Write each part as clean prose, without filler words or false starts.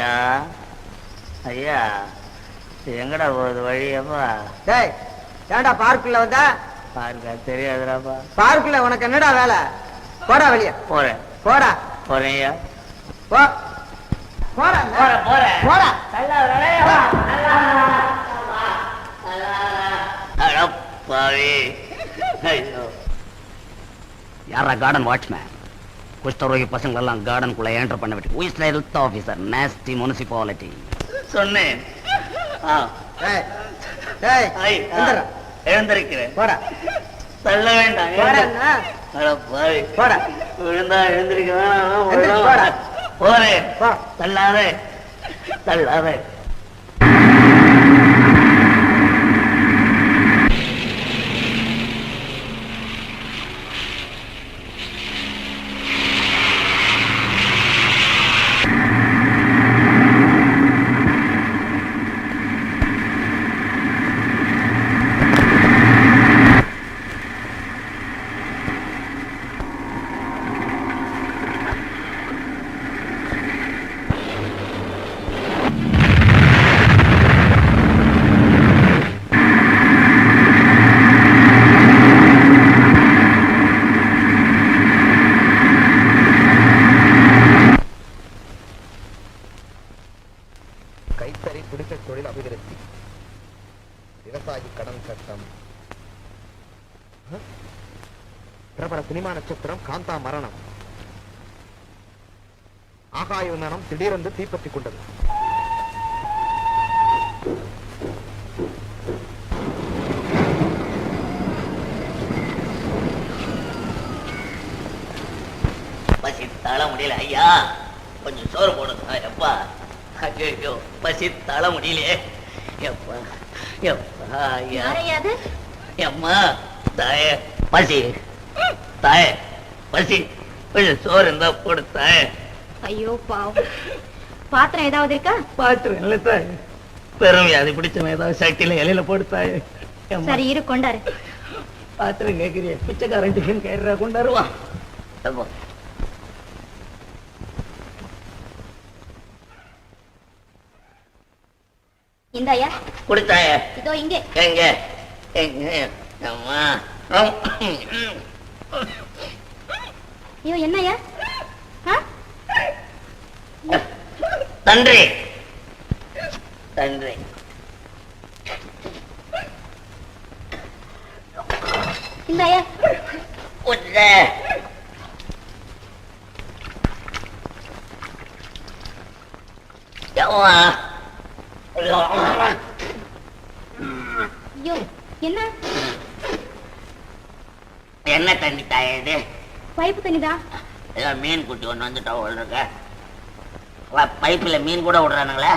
ஐயா ஐயா எங்கடா போகுது வழியப்பா? டேய் ஏன்டா பார்க்குள்ள வந்தா? பார்க்கா தெரியாதுடாப்பா. பார்க்குள்ள உனக்கு என்னடா வேலை? போடா வெளிய. போறேன். போடா. போறேன் ஐயா. போ. போடா. போறேன் போறேன். போடா. பாவி. யாரா கார்டன் வாட்ச்மேன்? குஷ்டரோகி பசங்க எல்லாம் கார்டனுக்குள்ள என்டர் பண்ண விட்டு உயிர் ஹெல்த் ஆபீசர் நாஸ்டி முனிசிபாலிட்டி சொன்னேன். எழுந்திருக்கிறேன். போடா. தள்ள வேண்டாம். போடா. விழுந்தா எழுந்திருக்க வேணாம். போறேன். தள்ளாதே தள்ளாதே. கைத்தறி குடிசை தொழில் அபிவிருத்தி, விவசாயி கடன் சட்டம், பிரபல சினிமா நட்சத்திரம் காந்தா மரணம், ஆகாய விமானம் திடீரென்று தீப்பற்றி கொண்டது. பசி தாழ முடியல ஐயா, கொஞ்சம் சோறு போடுங்க எப்பா. ஐயோ பசி தாழ முடியலையே எப்பா எப்பா. அம்மா தாய பசி, தாய பசி, கொஞ்சம் சோறு இருந்தா போடு தாய. ஐயோ பாவம். பாத்திரம் ஏதாவது இருக்கா? பாத்திரம் இல்ல தாய, பெருமையாது பிடிச்சவன் ஏதாவது சட்டில இலையில போடு தாய. சரி இரு கொண்டாரு. பாத்திரம் கேட்கிறிய பிச்சைக்காரன் டிஃபன் கேட்கிறா கொண்டாருவான். இந்தாயா கொடுத்தாய. இதோ இங்கே. எங்க எங்க அம்மா? ஐயோ என்னய்யா? தன்றி தன்றி. இந்தாயா. ஐயோ என்ன என்ன தண்ணி தாய இது? பைப்பு தண்ணிதான். ஏதோ மீன் குட்டி ஒண்ணு வந்துட்டா இருக்க. பைப்புல மீன் கூட விடுறானுங்களே.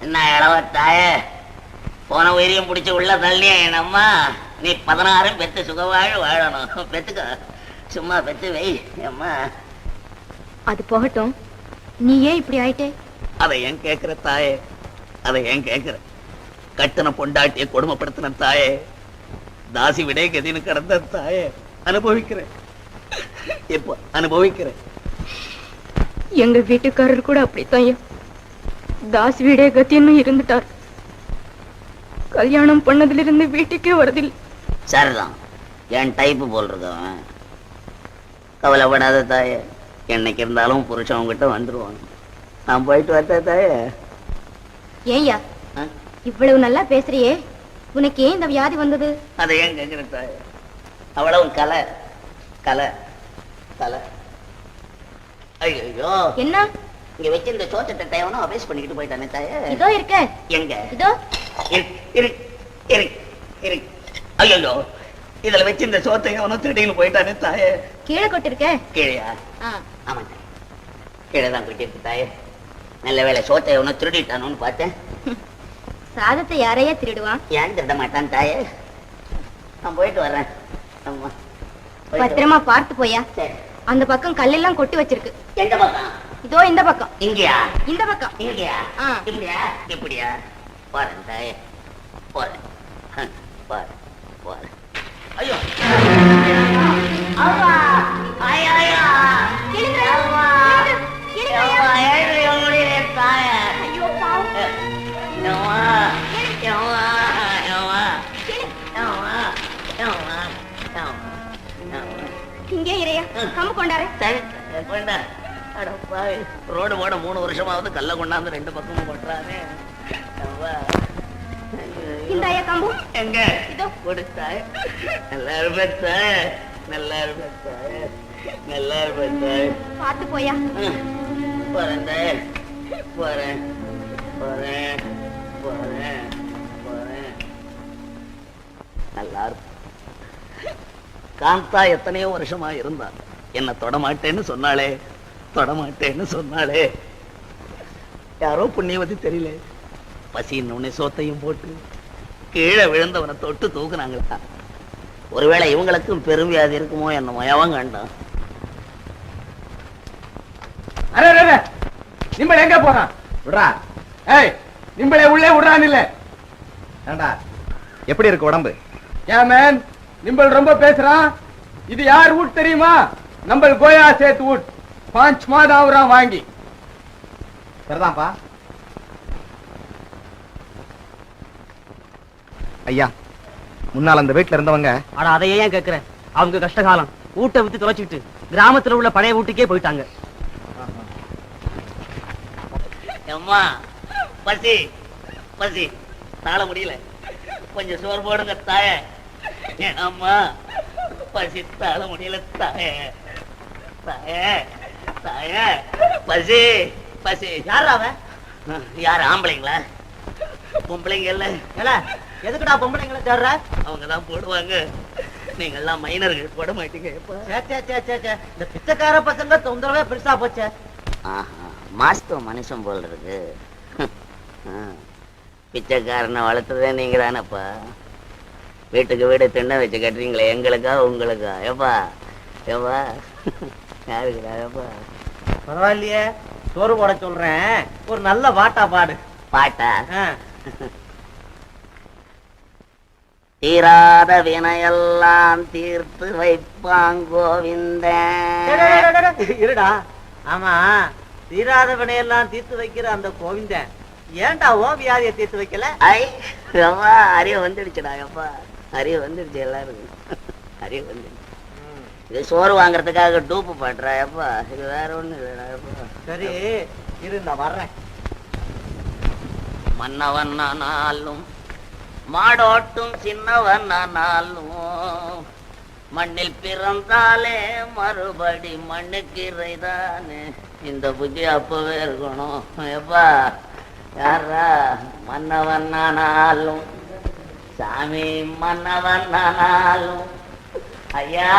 என்ன இளவ தாய, போன உயிரியும் பிடிச்சி உள்ள தள்ளியா என்னம்மா? நீ 16 பெத்து சுகவாழ வாழணும். பெத்துக்க, சும்மா பெத்து வை அம்மா. அது போகட்டும், நீ ஏன் இப்படி ஆயிட்டே? அதை ஏன் கேக்குற தாயே? அதை ஏன் கேக்குற? கட்டண பொண்டாட்டிய கொடுமைப்படுத்தின தாயே, தாசி விடை கதின்னு கிடந்த தாயே, அனுபவிக்கிறேன். இப்போ அனுபவிக்கிறேன். எங்க வீட்டுக்காரர் கூட அப்படித்தான் தாசி விடை கத்தின்னு இருந்துட்டார். கல்யாணம் பண்ணதுல இருந்து வீட்டுக்கே வரதில்லை. சரிதான், என் டைப்பு போல் இருக்கவன். கவலைப்படாத தாயே, என்னைக்கு இருந்தாலும் புருஷன் உங்ககிட்ட வந்துருவான். நான் போயிட்டு வரேன் தாயே. ஏய்யா இவ்வளவு நல்லா பேசுறியே, உனக்கு ஏன் இந்த வியாதி வந்தது? அதை ஏன் கேக்குற தாயே? அவ்வளவு கலை கலை கலை. ஐயோ என்ன இங்க வச்சு இந்த சோச்சட்டை தேவனும் அபேஸ் பண்ணிக்கிட்டு போயிட்டானே தாயே. இதோ இருக்க. எங்க? இதோ ஐயோ இதுல வச்சு இந்த சோத்தை அவனும் திருடின்னு போயிட்டானே தாயே. கீழே கொட்டிருக்க. கீழையா? ஆமா தாயே, கீழே தான் கொட்டிருக்கு தாயே. நல்ல வேலை சோத்தை அவனும் திருடிட்டானு பார்த்தேன். சாதத்தை யாரையா திருடுவான்? ஏன் திருட மாட்டான் தாயே? நான் போயிட்டு வர்றேன். ஆமா பத்திரமா பார்த்து போயா. சரி. அந்த பக்கம் கல்லெல்லாம் கொட்டி வச்சிருக்கு. எந்த பக்கம்? இதோ இந்த பக்கம். இங்கயா? இந்த பக்கம். இங்கயா? இப்படியா? இப்படியா? போறேன் தாயே, போறேன் போறேன் போறேன். ஐயோ அம்மா, ஐயோ கிளிங்க. அம்மா, அம்மா, ஏழு முடியல தாயே. கம்பு கொண்டாரு. சரி கொண்டா. அட பாவி, ரோடு போட 3 வருஷமாவது கல்ல கொண்டாந்து 2 பக்கமும் போட்டுறானே. இந்த ஐயா கம்பு எங்க இதோ. கொடுத்தாய். நல்லா இருப்பேன், நல்லா இருப்பேன், நல்லா இருப்பேன். பார்த்து போயா. போறேன் போறேன் போறேன் போறேன் போறேன். நல்லா இருக்கும். காந்தா எத்தனையோ வருஷமா இருந்தா என்ன தொடமாட்டேன்னு சொன்னாளே, தொடமாட்டேன்னு சொன்னாளே. யாரோ புண்ணியவதி தெரியல, பசியின் உன்னை சோத்தையும் போட்டு கீழே விழுந்தவனை தொட்டு தூக்குனாங்களா. ஒருவேளை இவங்களுக்கும் பெருவியாதி இருக்குமோ என்னமோ. எவன் கண்டான்? நிம்பள எங்க போறான்? விடுறா. ஏய், நிம்பளை உள்ளே விடுறான் இல்ல. ஏண்டா எப்படி இருக்கு உடம்பு? ஏமேன், நிம்பள் ரொம்ப பேசுறான். இது யார் வீட் தெரியுமா? நம்ம கோயா சேத்து வீட். 5 மாதம் ஆகுறான் வாங்கி. சரிதான்ப்பா. ஐயா, முன்னால் அந்த வீட்டுல இருந்தவங்க. ஆனா அதையே ஏன் கேக்குறேன்? அவங்க கஷ்டகாலம் வீட்டை வித்து தொலைச்சிட்டு கிராமத்துல உள்ள பழைய வீட்டுக்கே போயிட்டாங்க. அம்மா பசி பசி தாழ முடியல, கொஞ்சம் சோறு போடுங்க தாய. அம்மா பசி தாழ முடியல தாய, தாய தாய. பசி பசி. யாரா அவன்? யார்? ஆம்பளைங்களா? பொம்பளைங்க இல்ல. எதுக்குடா பொம்பளைங்களை தேடுற? அவங்கதான் போடுவாங்க, நீங்க எல்லாம் மைனர்கள் போட மாட்டீங்க. இந்த பிச்சைக்கார பசங்க தொந்தரவே பெருசா போச்சே. மாஸ்தோ மனுஷன் போல் இருக்கு. பிச்சைக்காரனை வளர்த்ததே நீங்க தானப்பா. வீட்டுக்கு வீடு திண்ணை வச்சு கட்டுறீங்களே, எங்களுக்கா உங்களுக்கா? ஏப்பா ஏப்பா யாருக்குடா? ஏப்பா பரவாயில்லையே, சோறு போட சொல்றேன், ஒரு நல்ல பாட்டா பாடு. பாட்டா? தீராத வினையெல்லாம் தீர்த்து வைப்பான் கோவிந்தன். இருடா. ஆமா, தீராத வினையெல்லாம் தீர்த்து வைக்கிற அந்த கோவிந்தன் ஏன்டா ஓ வியாதியை தீர்த்து வைக்கல? ஐ அப்பா, அறிவு வந்துடுச்சுடா. அப்பா அறிவு வந்துடுச்சு, எல்லாருக்கும் அறிவு வந்துடுச்சு. இது சோறு வாங்குறதுக்காக டூப்பு பாடுறா. அப்பா இது வேற ஒண்ணு இல்லடா. அப்பா சரி இரு, நான் வர்றேன். மன்னவனானாலும் மாடோட்டும் சின்னவனானாலும் மண்ணில் பிறந்தாலே மறுபடி மண்ணுக்கு இறைதானே. இந்த புத்தி அப்பவே இருக்கணும். எப்பா யாரா? மன்னவனானாலும் சாமி, மன்னவனானாலும். ஐயா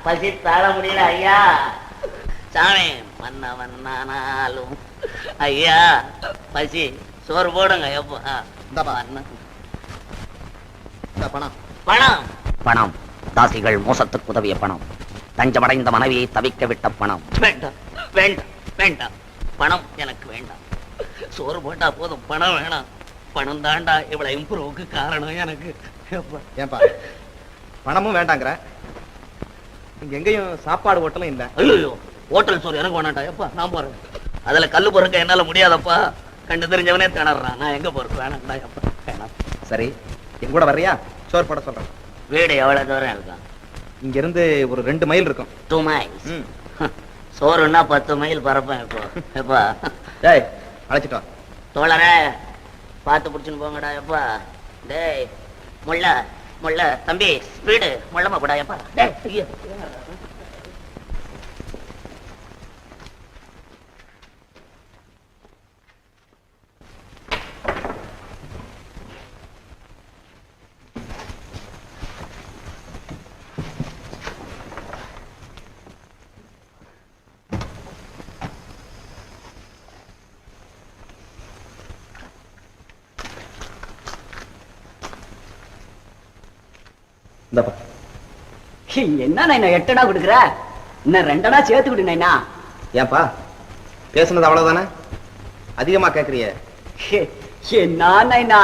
பசி தாழ முடியல ஐயா. சாமி மன்னவனானாலும் ஐயா பசி, சோறு போடுங்க. எப்பா பணம் பணம் பணம். தாசிகள் மோசத்துக்கு உதவிய பணம், தஞ்சமடைந்த மனைவியை தவிக்க விட்ட பணம். வேண்டாம் வேண்டாம் வேண்டாம், பணம் எனக்கு வேண்டாம். சோறு போட்டா போதும், பணம் வேணாம். பணம் தாண்டா இவ்வளவு இம்ப்ரூவுக்கு காரணம் எனக்கு. ஏன்பா பணமும் வேண்டாங்கிற? இங்க எங்கேயும் சாப்பாடு ஹோட்டலும் இல்ல. ஐயோ, ஹோட்டல் சோறு எனக்கு வேணாண்டா. எப்பா நான் போறேன். அதுல கல்லு பொறுக்க என்னால முடியாதப்பா. கண்டு தெரிஞ்சவனே திணறான். நான் எங்க போறது? வேணாண்டா. எப்பா வேணாம். சரி, என் கூட வர்றியா? சோறு போட சொல்றேன். வீடு எவ்வளவு தூரம் இருக்கான்? இங்க இருந்து ஒரு 2 மைல் இருக்கும். 2 மைல்ஸ். சோறுன்னா 10 மைல் பரப்பேன். இப்போ எப்பா டேய் அழைச்சிட்டு வா. தோழரே பார்த்து பிடிச்சுன்னு போங்கடா. எப்பா டேய் முள்ள முள்ள தம்பி, ஸ்பீடு முள்ளமா கூடா. எப்பா டேய் ஐயோ. என்ன நைனா 8 அணா கொடுக்குற? இன்னும் 2 அணா சேர்த்து விடு நைனா. ஏன்பா பேசுனது அவ்வளவுதானே? அதிகமா கேக்குறிய? என்ன நைனா,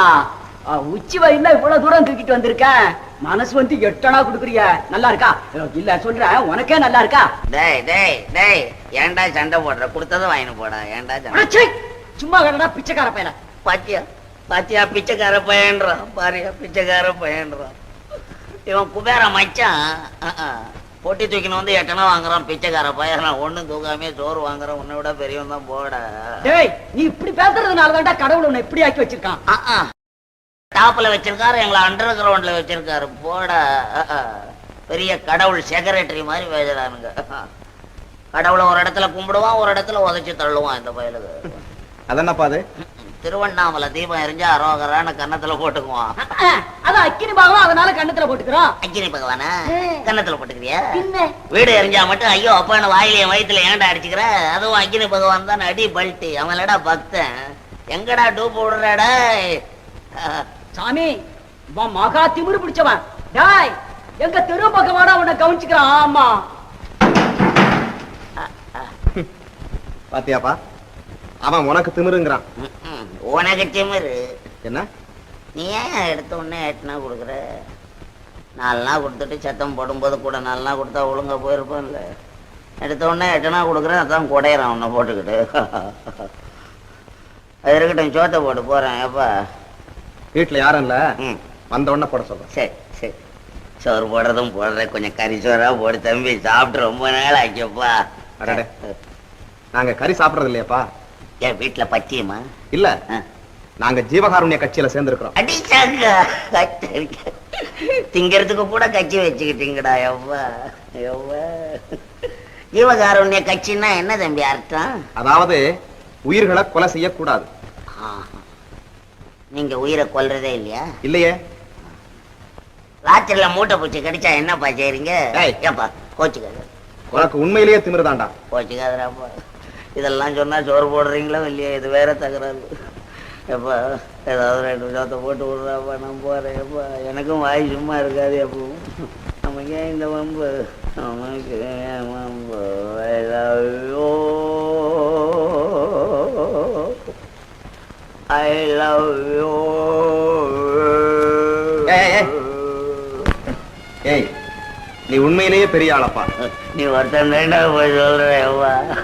உச்சி வயல்ல இவ்வளவு தூரம் தூக்கிட்டு வந்திருக்கேன், மனசு வந்து 8 அணா கொடுக்குறிய. நல்லா இருக்கா? இல்ல சொல்றேன், உனக்கே நல்லா இருக்கா? டேய் டேய் டேய், ஏன்டா சண்டை போடுற? கொடுத்ததும் வாங்கி போடா. ஏன்டா சண்டை? சும்மா கடனா பிச்சைக்கார பையல. பாத்தியா பாத்தியா, பிச்சைக்கார பையன்றான். பாரியா பிச்சைக்கார பையன்றான். இவன் குபேர மச்சான். பொட்டி தூக்கின்னு வந்து எட்டனா வாங்குறான் பிச்சைக்கார பையன். நான் ஒண்ணும் தூக்காமே சோறு வாங்குறேன். உன்னை விட பெரியவன் தான் போட. டேய் நீ இப்படி பேசுறதுனால தான்டா கடவுள் உன்னை இப்படி ஆக்கி வச்சிருக்கான். டாப்ல வச்சிருக்காரு, எங்களை அண்டர் கிரவுண்ட்ல வச்சிருக்காரு போட. பெரிய கடவுள் செக்ரட்டரி மாதிரி பேசுறானுங்க. கடவுளை ஒரு இடத்துல கும்பிடுவான், ஒரு இடத்துல உதைச்சு தள்ளுவான் இந்த பயலுக்கு. அதென்னப்பா அது? திருவண்ணாமலை தீபம் எரிஞ்சா அரோகரான கன்னத்துல போட்டுக்குவான். அதான் அக்கினி பாகம், அதனால கண்ணத்துல போட்டுக்கிறோம். அக்கினி பகவானா கன்னத்துல போட்டுக்கிறியா? வீடு எரிஞ்சா மட்டும் ஐயோ அப்பான்னு வாயில வயிற்றுல ஏன்டா அடிச்சுக்கிற? அதுவும் அக்கினி பகவான் தான் அடி பல்ட்டி. அவன்லடா பக்தன். எங்கடா டூப் விடுறடா? சாமி மகா திமிரு பிடிச்சவன். டாய் எங்க தெரு பக்கமாடா உன்னை கவனிச்சுக்கிறான். ஆமா பாத்தியாப்பா, அவன் உனக்கு திமிருங்கிறான். உனக்கு திமிரு என்ன? நீ ஏன் எடுத்த உடனே எட்டுனா கொடுக்குற? 4 நாள் கொடுத்துட்டு சத்தம் போடும்போது கூட 4 நாள் கொடுத்தா ஒழுங்கா போயிருப்பான்ல. எடுத்த உடனே எட்டனா கொடுக்குறேன், அதான் குடையிறான் உன்னை போட்டுக்கிட்டு. அது இருக்கட்டும், சோத்தை போட்டு போறேன். எப்பா வீட்டுல யாரும் இல்ல, வந்த உடனே போட சொல்றேன். சரி சரி, சோறு போடுறதும் போடுறேன். கொஞ்சம் கறி சோறா போடு தம்பி, சாப்பிட்டு ரொம்ப நாள் ஆக்கியப்பா. அடடே, நாங்க கறி சாப்பிடறது இல்லையாப்பா. என் வீட்டுல பச்சியமா இல்ல, நாங்க ஜீவகாருண்ய கட்சியில சேர்ந்திருக்கிறோம். அடிச்சாங்க திங்கிறதுக்கு கூட கட்சி வச்சுக்கிட்டீங்கடா. எவ்வா எவ்வா ஜீவகாருண்ய கட்சின்னா என்ன தம்பி அர்த்தம்? அதாவது உயிர்களை கொலை செய்யக்கூடாது. நீங்க உயிரை கொல்றதே இல்லையா? இல்லையே. ராத்திரில மூட்டை பூச்சி கடிச்சா என்னப்பா செய்றீங்க? ஏய். ஏப்பா கோச்சுக்காத. உனக்கு உண்மையிலேயே திமிருதாண்டா. கோச்சுக்காதராப்பா. இதெல்லாம் சொன்னா சோறு போடுறீங்களோ இல்லையா? இது வேற தகராறு. எப்பா ஏதாவது 2 விஷயத்தை போட்டு விடுறாப்பா, நான் போறேன். எப்பா எனக்கும் வாய் சும்மா இருக்காது. எப்பவும் நமக்கு ஏன் இந்த வம்பு? நமக்கு ஏன் வம்பு? I love you. I love you. ஏய், நீ உண்மையிலேயே பெரிய ஆளப்பா. நீ ஒருத்தன் போய் சொல்ற.